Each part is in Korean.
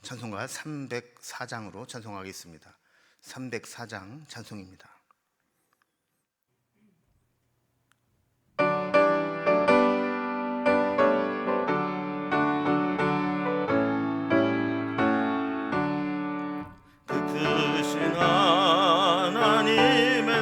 찬송가 304장으로 찬송하겠습니다. 304장 찬송입니다. 그 크신 하나님의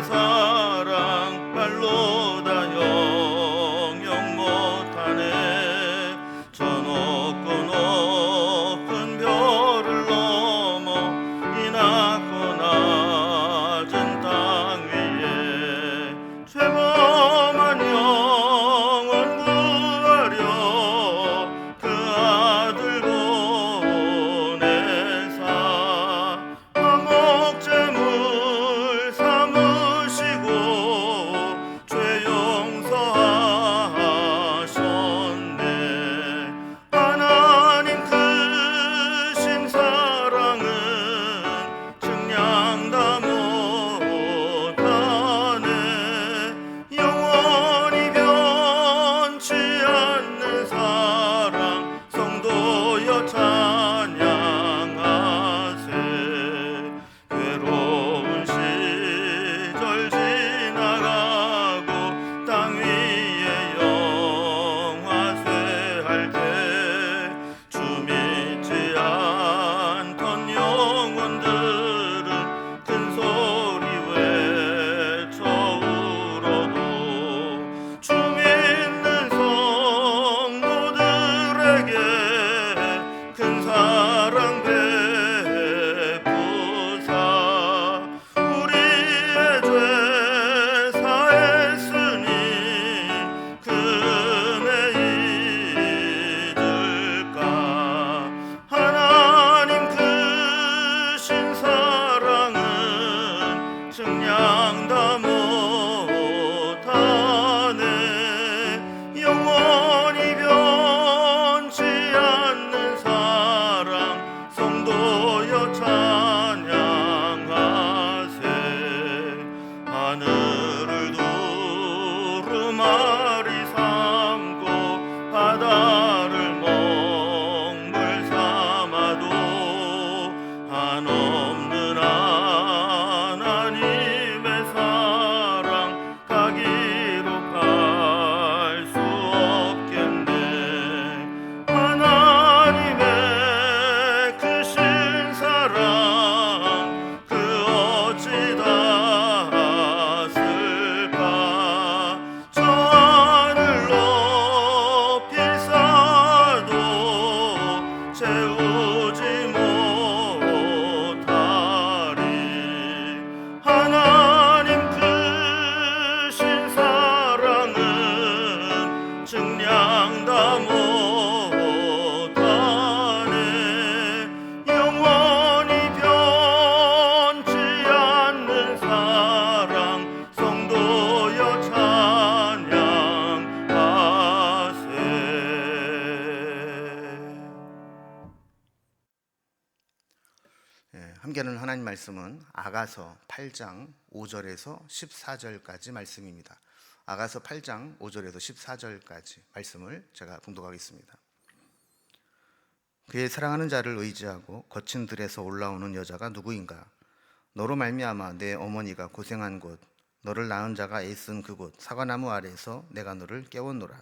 사랑 말로 다 영영 못하네. 저 높고 높은 별을 넘어 이 낮고 낮은 땅 위에 죄범한 영혼 구하려 그 아들 보내사 화목제물 삼으시고 죄 용서하셨네. 하나님 크신 사랑은 측량 다 못하네. 영원히 변치 않는 사랑 성도여 찬양하세. 괴로운 시절 지나가고 땅 위에 영화쇠할 때 주 믿지 않던 영혼들은 큰 소리 외쳐 울어도 주 믿는 성도들에게 큰 사랑 베푸사 우리의 죄 사했으니 그 은혜 잊을까. 하나님 크신 사랑은 측량 다 못하네. 영원히 변치 않는 사랑 성도여 찬양하세. 하늘을 두루마리 삼고 바다를 먹물 삼아도 한없는 하나님의 사랑 가기로 갈 수 없겠네. 하나님의 크신 사랑 그 어찌 닿았을까. 저 하늘 높이 쌓아도 채우지 못하리. 하나님 크신 사랑은 측량 다 못하네. 영원히 변치 않는 사랑 성도여 찬양하세. 함께하는 하나님 말씀은 아가서 8장 5절에서 14절까지 말씀입니다. 아가서 8장 5절에서 14절까지 말씀을 제가 봉독하겠습니다. 그의 사랑하는 자를 의지하고 거친 들에서 올라오는 여자가 누구인가? 너로 말미암아 내 어머니가 고생한 곳, 너를 낳은 자가 애쓴 그곳 사과나무 아래에서 내가 너를 깨웠노라.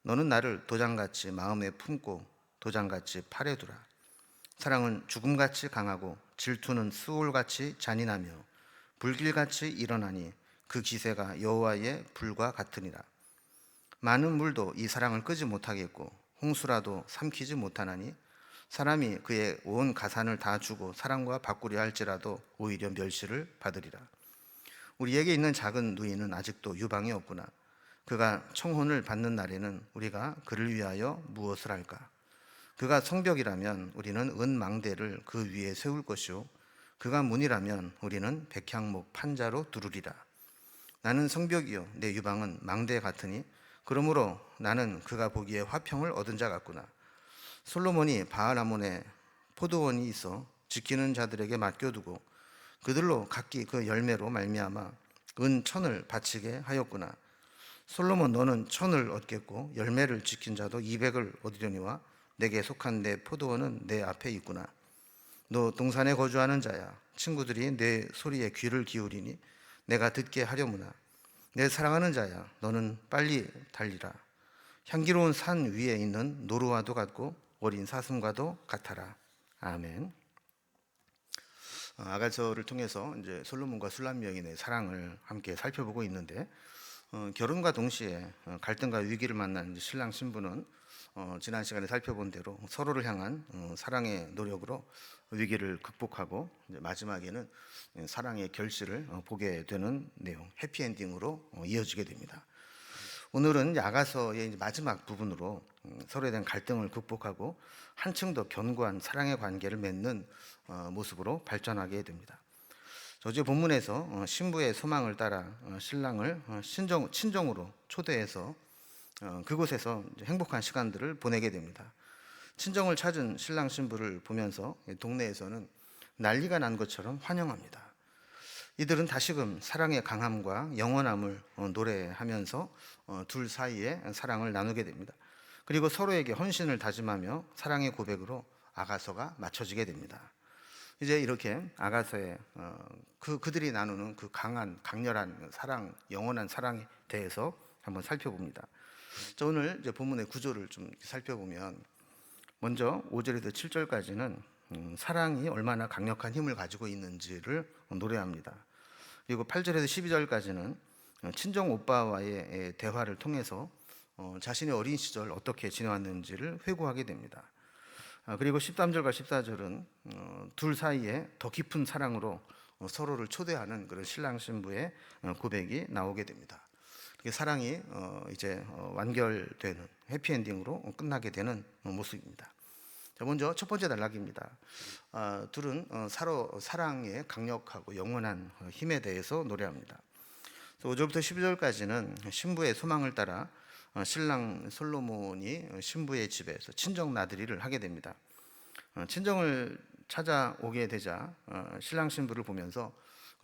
너는 나를 도장같이 마음에 품고 도장같이 팔에 두라. 사랑은 죽음같이 강하고 질투는 수올같이 잔인하며 불길같이 일어나니 그 기세가 여호와의 불과 같으니라. 많은 물도 이 사랑을 끄지 못하겠고 홍수라도 삼키지 못하나니 사람이 그의 온 가산을 다 주고 사랑과 바꾸려 할지라도 오히려 멸시를 받으리라. 우리에게 있는 작은 누이는 아직도 유방이 없구나. 그가 청혼을 받는 날에는 우리가 그를 위하여 무엇을 할까? 그가 성벽이라면 우리는 은 망대를 그 위에 세울 것이요 그가 문이라면 우리는 백향목 판자로 두르리라. 나는 성벽이요 내 유방은 망대 같으니 그러므로 나는 그가 보기에 화평을 얻은 자 같구나. 솔로몬이 바알아몬에 포도원이 있어 지키는 자들에게 맡겨두고 그들로 각기 그 열매로 말미암아 은 1000을 바치게 하였구나. 솔로몬 너는 1000을 얻겠고 열매를 지킨 자도 200을 얻으려니와 내게 속한 내 포도원은 내 앞에 있구나. 너 동산에 거주하는 자야, 친구들이 내 소리에 귀를 기울이니 내가 듣게 하려무나. 내 사랑하는 자야, 너는 빨리 달리라. 향기로운 산 위에 있는 노루와도 같고 어린 사슴과도 같아라. 아멘. 아가서를 통해서 이제 솔로몬과 술람 여인의 사랑을 함께 살펴보고 있는데, 결혼과 동시에 갈등과 위기를 만난 이제 신랑 신부는 지난 시간에 살펴본 대로 서로를 향한 사랑의 노력으로 위기를 극복하고 이제 마지막에는 사랑의 결실을 보게 되는 내용, 해피엔딩으로 이어지게 됩니다. 오늘은 아가서의 이제 마지막 부분으로 서로에 대한 갈등을 극복하고 한층 더 견고한 사랑의 관계를 맺는 모습으로 발전하게 됩니다. 저주 본문에서 신부의 소망을 따라 신랑을 친정으로 초대해서 그곳에서 행복한 시간들을 보내게 됩니다. 친정을 찾은 신랑 신부를 보면서 동네에서는 난리가 난 것처럼 환영합니다. 이들은 다시금 사랑의 강함과 영원함을 노래하면서 둘 사이에 사랑을 나누게 됩니다. 그리고 서로에게 헌신을 다짐하며 사랑의 고백으로 아가서가 맞춰지게 됩니다. 이제 이렇게 아가서의 그들이 나누는 그 강렬한 사랑, 영원한 사랑에 대해서 한번 살펴봅니다. 자, 오늘 이제 본문의 구조를 좀 살펴보면, 먼저 5절에서 7절까지는 사랑이 얼마나 강력한 힘을 가지고 있는지를 노래합니다. 그리고 8절에서 12절까지는 친정 오빠와의 대화를 통해서 자신의 어린 시절 어떻게 지내왔는지를 회고하게 됩니다. 그리고 13절과 14절은 둘 사이에 더 깊은 사랑으로 서로를 초대하는 그런 신랑 신부의 고백이 나오게 됩니다. 사랑이 이제 완결되는 해피엔딩으로 끝나게 되는 모습입니다. 자, 먼저 첫 번째 단락입니다. 둘은 서로 사랑의 강력하고 영원한 힘에 대해서 노래합니다. 5절부터 12절까지는 신부의 소망을 따라 신랑 솔로몬이 신부의 집에서 친정 나들이를 하게 됩니다. 친정을 찾아오게 되자 신랑 신부를 보면서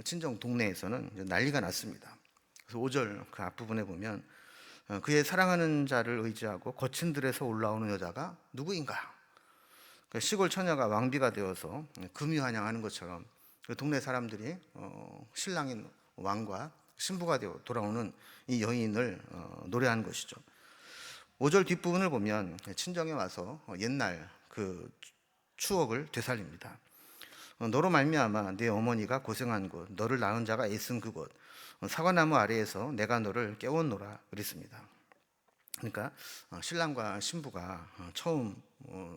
친정 동네에서는 난리가 났습니다. 그래서 5절 그 앞부분에 보면 그의 사랑하는 자를 의지하고 거친 들에서 올라오는 여자가 누구인가? 시골 처녀가 왕비가 되어서 금유환영하는 것처럼 그 동네 사람들이 신랑인 왕과 신부가 되어 돌아오는 이 여인을 노래하는 것이죠. 5절 뒷부분을 보면 친정에 와서 옛날 그 추억을 되살립니다. 너로 말미암아 내 어머니가 고생한 곳, 너를 낳은 자가 애쓴 그곳, 사과나무 아래에서 내가 너를 깨웠노라 그랬습니다. 그러니까 신랑과 신부가 처음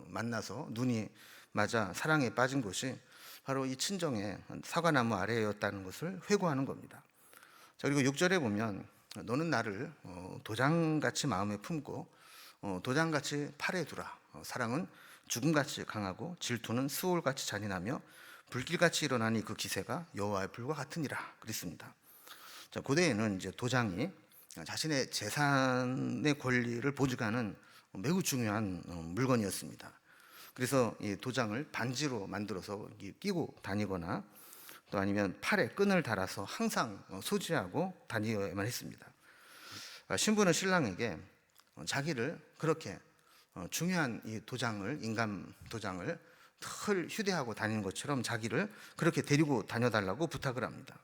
만나서 눈이 맞아 사랑에 빠진 곳이 바로 이 친정의 사과나무 아래였다는 것을 회고하는 겁니다. 자, 그리고 6절에 보면 너는 나를 도장같이 마음에 품고 도장같이 팔에 두라. 사랑은 죽음같이 강하고 질투는 수월같이 잔인하며 불길같이 일어나니 그 기세가 여호와의 불과 같으니라 그랬습니다. 자, 고대에는 이제 도장이 자신의 재산의 권리를 보증하는 매우 중요한 물건이었습니다. 그래서 이 도장을 반지로 만들어서 끼고 다니거나 또 아니면 팔에 끈을 달아서 항상 소지하고 다니어야만 했습니다. 신부는 신랑에게 자기를 그렇게 중요한 이 도장을, 인감 도장을 늘 휴대하고 다니는 것처럼 자기를 그렇게 데리고 다녀달라고 부탁을 합니다.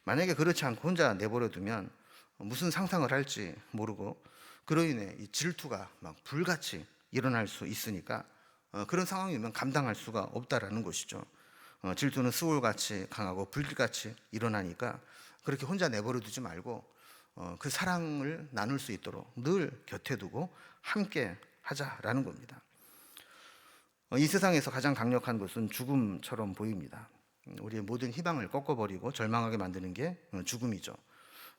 만약에 그렇지 않고 혼자 내버려 두면 무슨 상상을 할지 모르고 그로 인해 이 질투가 막 불같이 일어날 수 있으니까 그런 상황이면 감당할 수가 없다라는 것이죠. 질투는 수월같이 강하고 불길같이 일어나니까 그렇게 혼자 내버려 두지 말고 그 사랑을 나눌 수 있도록 늘 곁에 두고 함께 하자라는 겁니다. 이 세상에서 가장 강력한 것은 죽음처럼 보입니다. 우리의 모든 희망을 꺾어버리고 절망하게 만드는 게 죽음이죠.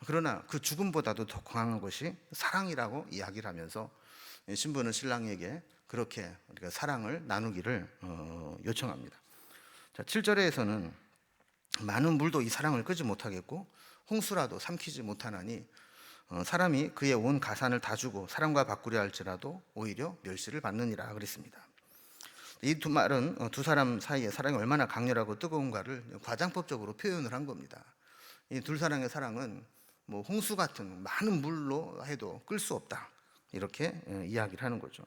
그러나 그 죽음보다도 더 강한 것이 사랑이라고 이야기를 하면서 신부는 신랑에게 그렇게 우리가 사랑을 나누기를 요청합니다. 자, 7절에서는 많은 물도 이 사랑을 끄지 못하겠고 홍수라도 삼키지 못하나니 사람이 그의 온 가산을 다 주고 사랑과 바꾸려 할지라도 오히려 멸시를 받느니라 그랬습니다. 이 두 말은 두 사람 사이의 사랑이 얼마나 강렬하고 뜨거운가를 과장법적으로 표현을 한 겁니다. 이 둘 사람의 사랑은 뭐 홍수 같은 많은 물로 해도 끌 수 없다, 이렇게 이야기를 하는 거죠.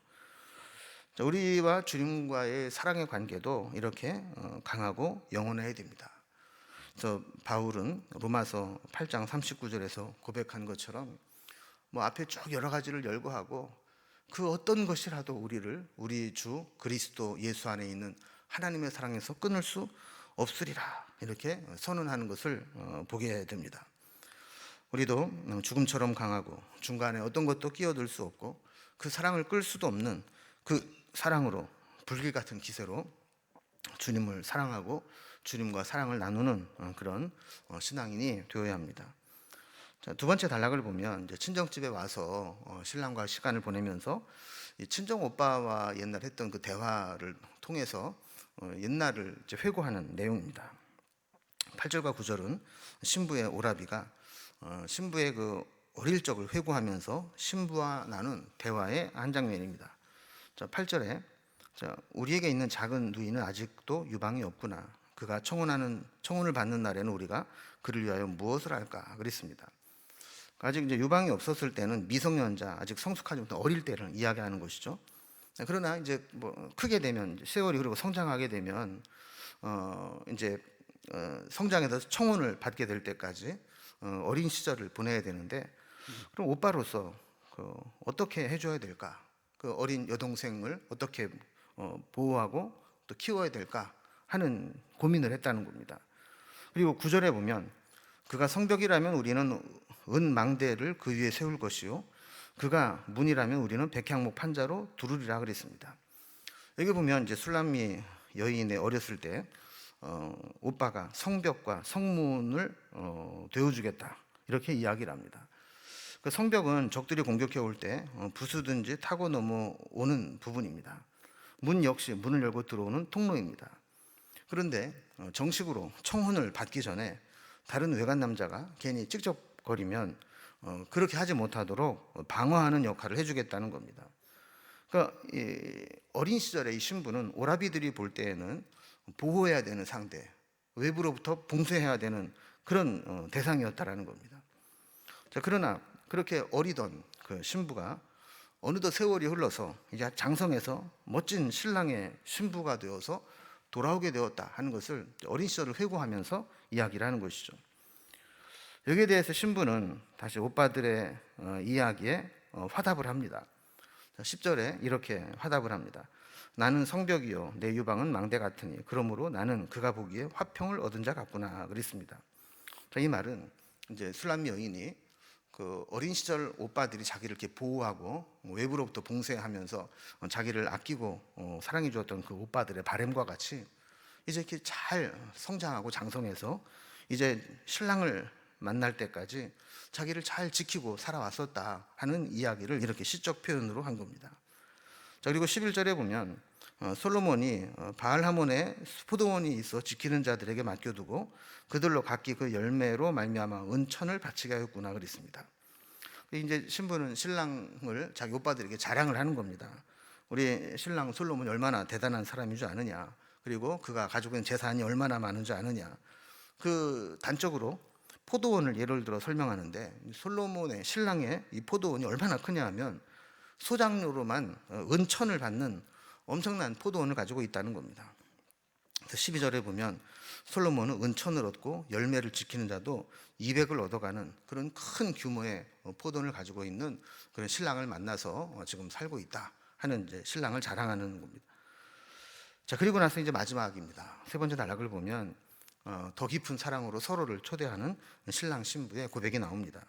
자, 우리와 주님과의 사랑의 관계도 이렇게 강하고 영원해야 됩니다. 그래서 바울은 로마서 8장 39절에서 고백한 것처럼 뭐 앞에 쭉 여러 가지를 열거하고 그 어떤 것이라도 우리를 우리 주 그리스도 예수 안에 있는 하나님의 사랑에서 끊을 수 없으리라 이렇게 선언하는 것을 보게 됩니다. 우리도 죽음처럼 강하고 중간에 어떤 것도 끼어들 수 없고 그 사랑을 끌 수도 없는 그 사랑으로 불길 같은 기세로 주님을 사랑하고 주님과 사랑을 나누는 그런 신앙인이 되어야 합니다. 자, 두 번째 단락을 보면 이제 친정집에 와서 신랑과 시간을 보내면서 이 친정 오빠와 옛날 했던 그 대화를 통해서 옛날을 이제 회고하는 내용입니다. 8절과 9절은 신부의 오라비가 신부의 그 어릴 적을 회고하면서 신부와 나눈 대화의 한 장면입니다. 자, 8절에 우리에게 있는 작은 누이는 아직도 유방이 없구나. 그가 청혼을 받는 날에는 우리가 그를 위하여 무엇을 할까 그랬습니다. 아직 이제 유방이 없었을 때는 미성년자, 아직 성숙하지 못한 어릴 때를 이야기하는 것이죠. 그러나 이제 뭐 크게 되면 세월이 흐르고 성장하게 되면 이제 성장해서 청혼을 받게 될 때까지 어린 시절을 보내야 되는데, 그럼 오빠로서 어떻게 해줘야 될까? 그 어린 여동생을 어떻게 보호하고 또 키워야 될까 하는 고민을 했다는 겁니다. 그리고 9절에 보면 그가 성벽이라면 우리는 은 망대를 그 위에 세울 것이요 그가 문이라면 우리는 백향목 판자로 두르리라 그랬습니다. 여기 보면 이제 술람미 여인의 어렸을 때 오빠가 성벽과 성문을 되어주겠다 이렇게 이야기를 합니다. 그 성벽은 적들이 공격해 올 때 부수든지 타고 넘어오는 부분입니다. 문 역시 문을 열고 들어오는 통로입니다. 그런데 정식으로 청혼을 받기 전에 다른 외간 남자가 괜히 찝쩍거리면 그렇게 하지 못하도록 방어하는 역할을 해주겠다는 겁니다. 그러니까 어린 시절에 이 신부는 오라비들이 볼 때에는 보호해야 되는 상대, 외부로부터 봉쇄해야 되는 그런 대상이었다라는 겁니다. 자, 그러나 그렇게 어리던 그 신부가 어느덧 세월이 흘러서 이제 장성해서 멋진 신랑의 신부가 되어서 돌아오게 되었다 하는 것을 어린 시절을 회고하면서 이야기를 하는 것이죠. 여기에 대해서 신부는 다시 오빠들의 이야기에 화답을 합니다. 10절에 이렇게 화답을 합니다. 나는 성벽이요 내 유방은 망대 같으니 그러므로 나는 그가 보기에 화평을 얻은 자 같구나 그랬습니다. 이 말은 이제 술람미 여인이 그 어린 시절 오빠들이 자기를 이렇게 보호하고 외부로부터 봉쇄하면서 자기를 아끼고 사랑해 주었던 그 오빠들의 바램과 같이 이제 이렇게 잘 성장하고 장성해서 이제 신랑을 만날 때까지 자기를 잘 지키고 살아왔었다 하는 이야기를 이렇게 시적 표현으로 한 겁니다. 자, 그리고 11절에 보면 솔로몬이 바알하몬에 포도원이 있어 지키는 자들에게 맡겨두고 그들로 각기 그 열매로 말미암아 은천을 바치게 하였구나 그랬습니다. 이제 신부는 신랑을 자기 오빠들에게 자랑을 하는 겁니다. 우리 신랑 솔로몬이 얼마나 대단한 사람인 줄 아느냐, 그리고 그가 가지고 있는 재산이 얼마나 많은 줄 아느냐. 그 단적으로 포도원을 예를 들어 설명하는데 솔로몬의 신랑의 이 포도원이 얼마나 크냐 하면 소작료로만 은천을 받는 엄청난 포도원을 가지고 있다는 겁니다. 그래서 12절에 보면 솔로몬은 은천을 얻고 열매를 지키는 자도 200을 얻어가는 그런 큰 규모의 포도원을 가지고 있는 그런 신랑을 만나서 지금 살고 있다 하는 이제 신랑을 자랑하는 겁니다. 자, 그리고 나서 이제 마지막입니다. 세 번째 단락을 보면 더 깊은 사랑으로 서로를 초대하는 신랑 신부의 고백이 나옵니다.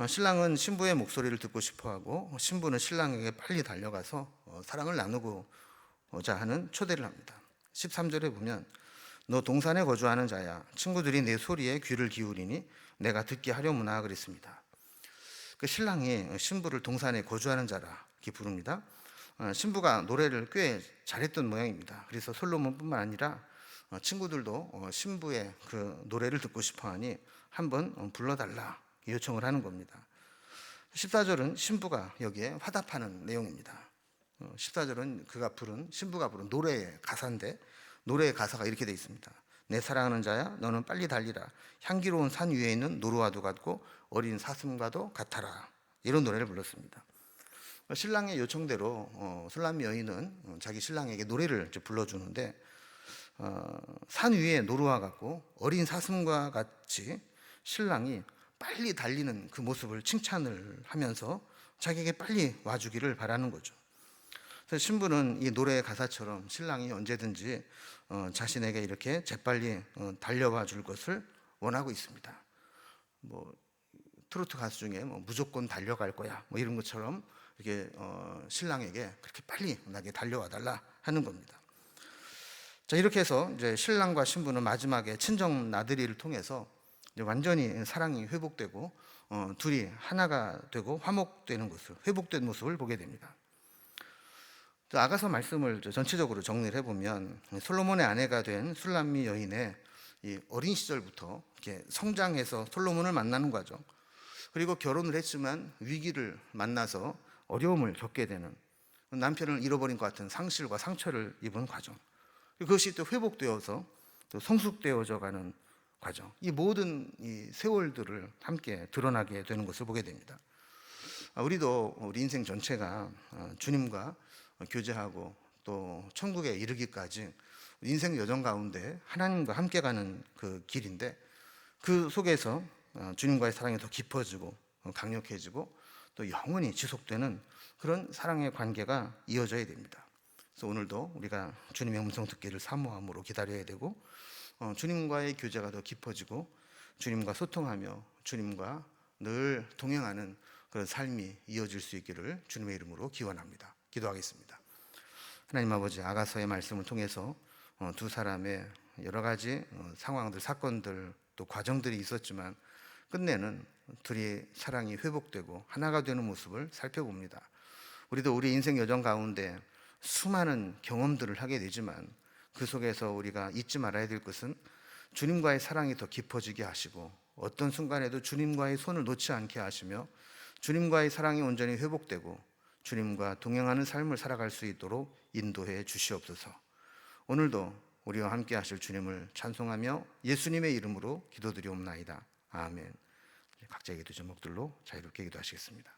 신랑은 신부의 목소리를 듣고 싶어하고 신부는 신랑에게 빨리 달려가서 사랑을 나누고자 하는 초대를 합니다. 13절에 보면 너 동산에 거주하는 자야 친구들이 내 소리에 귀를 기울이니 내가 듣게 하려무나 그랬습니다. 그 신랑이 신부를 동산에 거주하는 자라 이렇게 부릅니다. 신부가 노래를 꽤 잘했던 모양입니다. 그래서 솔로몬뿐만 아니라 친구들도 신부의 그 노래를 듣고 싶어하니 한번 불러달라 요청을 하는 겁니다. 14절은 신부가 여기에 화답하는 내용입니다. 14절은 신부가 부른 노래의 가사인데 노래의 가사가 이렇게 되어 있습니다. 내 사랑하는 자야 너는 빨리 달리라 향기로운 산 위에 있는 노루와도 같고 어린 사슴과도 같아라 이런 노래를 불렀습니다. 신랑의 요청대로 술람미 여인은 자기 신랑에게 노래를 이제 불러주는데 산 위에 노루와 같고 어린 사슴과 같이 신랑이 빨리 달리는 그 모습을 칭찬을 하면서 자기에게 빨리 와주기를 바라는 거죠. 그래서 신부는 이 노래의 가사처럼 신랑이 언제든지 자신에게 이렇게 재빨리 달려와 줄 것을 원하고 있습니다. 뭐 트로트 가수 중에 뭐 무조건 달려갈 거야 뭐 이런 것처럼 이렇게 신랑에게 그렇게 빨리 나게 달려와 달라 하는 겁니다. 자, 이렇게 해서 이제 신랑과 신부는 마지막에 친정 나들이를 통해서 이제 완전히 사랑이 회복되고 둘이 하나가 되고 화목되는 것을, 회복된 모습을 보게 됩니다. 아가서 말씀을 전체적으로 정리를 해보면 솔로몬의 아내가 된 술람미 여인의 이 어린 시절부터 이렇게 성장해서 솔로몬을 만나는 과정, 그리고 결혼을 했지만 위기를 만나서 어려움을 겪게 되는, 남편을 잃어버린 것 같은 상실과 상처를 입은 과정, 그것이 또 회복되어서 또 성숙되어져 가는 과정, 이 모든 이 세월들을 함께 드러나게 되는 것을 보게 됩니다. 우리도 우리 인생 전체가 주님과 교제하고 또 천국에 이르기까지 인생 여정 가운데 하나님과 함께 가는 그 길인데, 그 속에서 주님과의 사랑이 더 깊어지고 강력해지고 또 영원히 지속되는 그런 사랑의 관계가 이어져야 됩니다. 그래서 오늘도 우리가 주님의 음성 듣기를 사모함으로 기다려야 되고, 주님과의 교제가 더 깊어지고 주님과 소통하며 주님과 늘 동행하는 그런 삶이 이어질 수 있기를 주님의 이름으로 기원합니다. 기도하겠습니다. 하나님 아버지, 아가서의 말씀을 통해서 두 사람의 여러 가지 상황들, 사건들, 또 과정들이 있었지만 끝내는 둘이 사랑이 회복되고 하나가 되는 모습을 살펴봅니다. 우리도 우리 인생 여정 가운데 수많은 경험들을 하게 되지만 그 속에서 우리가 잊지 말아야 될 것은 주님과의 사랑이 더 깊어지게 하시고 어떤 순간에도 주님과의 손을 놓지 않게 하시며 주님과의 사랑이 온전히 회복되고 주님과 동행하는 삶을 살아갈 수 있도록 인도해 주시옵소서. 오늘도 우리와 함께 하실 주님을 찬송하며 예수님의 이름으로 기도드리옵나이다. 아멘. 각자의 기도 제목들로 자유롭게 기도하시겠습니다.